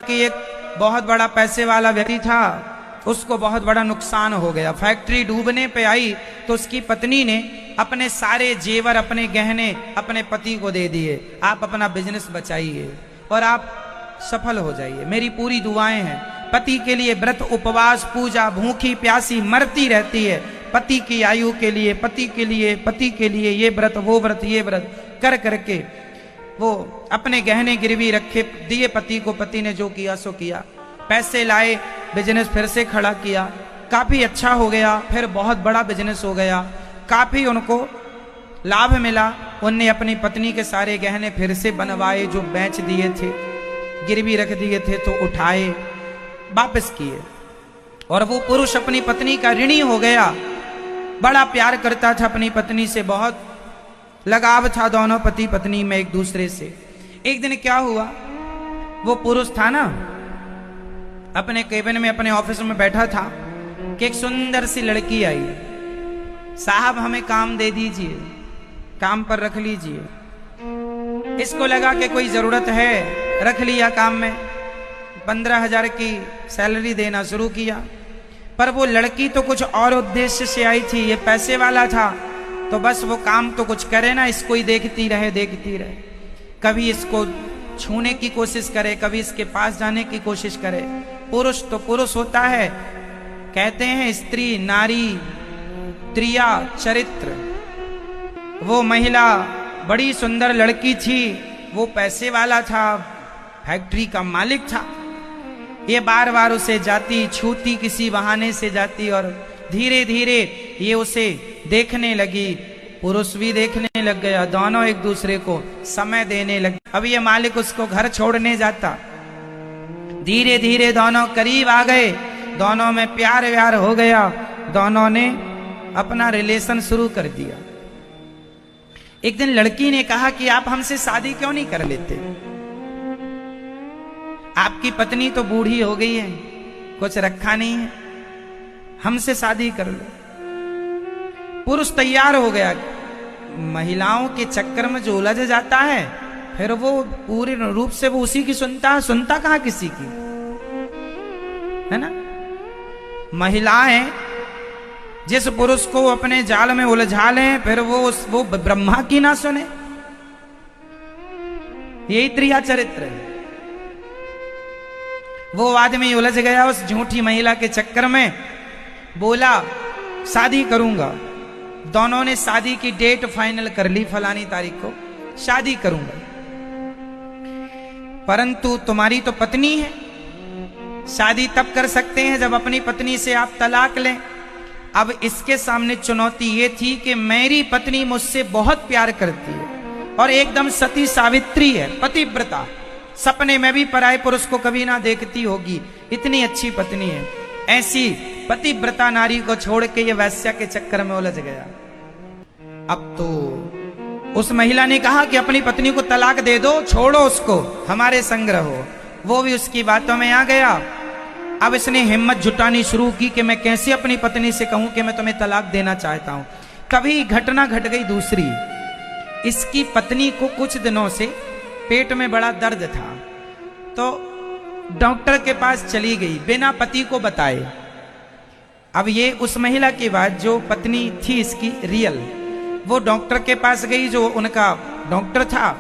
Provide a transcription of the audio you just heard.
कि एक बहुत बड़ा पैसे वाला व्यक्ति था, उसको बहुत बड़ा नुकसान हो गया। फैक्ट्री डूबने पे आई तो उसकी पत्नी ने अपने सारे जेवर, अपने गहने अपने पति को दे दिए। आप अपना बिजनेस बचाइए और आप सफल हो जाइए, मेरी पूरी दुआएं हैं। पति के लिए व्रत, उपवास, पूजा, भूखी प्यासी मरती रहती है। पति की आयु के लिए, पति के लिए, पति के लिए ये व्रत, वो व्रत, ये व्रत कर करके वो अपने गहने गिरवी रखे, दिए पति को। पति ने जो किया सो किया, पैसे लाए, बिजनेस फिर से खड़ा किया, काफी अच्छा हो गया, फिर बहुत बड़ा बिजनेस हो गया, काफी उनको लाभ मिला। उनने अपनी पत्नी के सारे गहने फिर से बनवाए, जो बेच दिए थे, गिरवी रख दिए थे तो उठाए, वापस किए। और वो पुरुष अपनी पत्नी का ऋणी हो गया। बड़ा प्यार करता था अपनी पत्नी से, बहुत लगाव था दोनों पति पत्नी में एक दूसरे से। एक दिन क्या हुआ, वो पुरुष था ना, अपने केबिन में, अपने ऑफिस में बैठा था कि एक सुंदर सी लड़की आई। साहब हमें काम दे दीजिए, काम पर रख लीजिए। इसको लगा कि कोई जरूरत है, रख लिया काम में। 15,000 की सैलरी देना शुरू किया। पर वो लड़की तो कुछ और उद्देश्य से आई थी, ये पैसे वाला था, तो बस वो काम तो कुछ करे ना, इसको ही देखती रहे, देखती रहे। कभी इसको छूने की कोशिश करे, कभी इसके पास जाने की कोशिश करे। पुरुष तो पुरुष होता है, कहते हैं स्त्री नारी त्रिया चरित्र। वो महिला बड़ी सुंदर लड़की थी, वो पैसे वाला था, फैक्ट्री का मालिक था। ये बार बार उसे जाती, छूती, किसी बहाने से जाती, और धीरे धीरे ये उसे देखने लगी, पुरुष भी देखने लग गया। दोनों एक दूसरे को समय देने लगे। अब ये मालिक उसको घर छोड़ने जाता, धीरे धीरे दोनों करीब आ गए, दोनों में प्यार व्यार हो गया, दोनों ने अपना रिलेशन शुरू कर दिया। एक दिन लड़की ने कहा कि आप हमसे शादी क्यों नहीं कर लेते? आपकी पत्नी तो बूढ़ी हो गई है, कुछ रखा नहीं है, हमसे शादी कर लो। पुरुष तैयार हो गया। महिलाओं के चक्कर में जो उलझ जाता है, फिर वो पूरे रूप से वो उसी की सुनता कहां किसी की, है ना। महिलाएं जिस पुरुष को अपने जाल में उलझा लें, फिर वो ब्रह्मा की ना सुने। यही त्रिया चरित्र है। वो आदमी उलझ गया उस झूठी महिला के चक्कर में, बोला शादी करूंगा। दोनों ने शादी की डेट फाइनल कर ली, फलानी तारीख को शादी करूंगा। परंतु तुम्हारी तो पत्नी है, शादी तब कर सकते हैं जब अपनी पत्नी से आप तलाक लें। अब इसके सामने चुनौती ये थी कि मेरी पत्नी मुझसे बहुत प्यार करती है और एकदम सती सावित्री है, पतिव्रता, सपने में भी पराये पुरुष को कभी ना देखती होगी, इतनी अच्छी पत्नी है। ऐसी पतिव्रता नारी को छोड़ के ये वैश्या के चक्कर में उलझ गया। अब तो उस महिला ने कहा कि अपनी पत्नी को तलाक दे दो, छोड़ो उसको, हमारे संग रहो। वो भी उसकी बातों में आ गया। अब इसने हिम्मत जुटानी शुरू की कि मैं कैसे अपनी पत्नी से कहूं कि मैं तुम्हें तलाक देना चाहता हूं। तभी घटना घट गई दूसरी। इसकी पत्नी को कुछ दिनों से पेट में बड़ा दर्द था, तो डॉक्टर के पास चली गई बिना पति को बताए। अब ये उस महिला की बात, जो पत्नी थी इसकी रियल, वो डॉक्टर के पास गई, जो उनका डॉक्टर था।